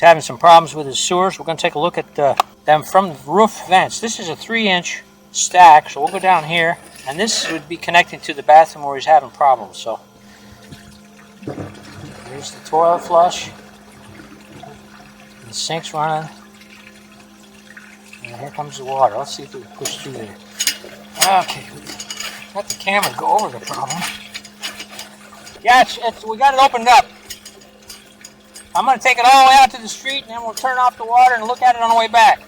He's having some problems with his sewers. We're going to take a look at them from the roof vents. This is a 3-inch stack, so we'll go down here, and this would be connecting to the bathroom where he's having problems. So here's the toilet flush. The sink's running. And here comes the water. Let's see if we can push through there. Okay, let the camera go over the problem. Yeah, we got it opened up. I'm going to take it all the way out to the street, and then we'll turn off the water and look at it on the way back.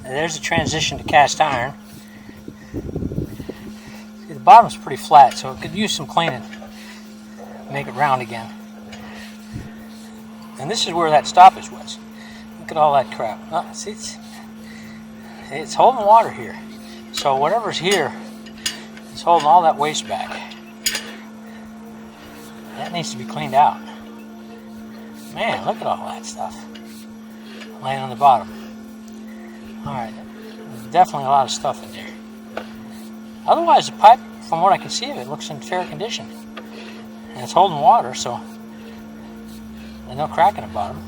And there's the transition to cast iron. See, the bottom's pretty flat, so it could use some cleaning. Make it round again. And this is where that stoppage was. Look at all that crap. Oh, see, it's holding water here. So whatever's here is holding all that waste back. That needs to be cleaned out. Man, look at all that stuff laying on the bottom. Alright, there's definitely a lot of stuff in there. Otherwise, the pipe, from what I can see of it, looks in fair condition. And it's holding water, so there's no crack in the bottom.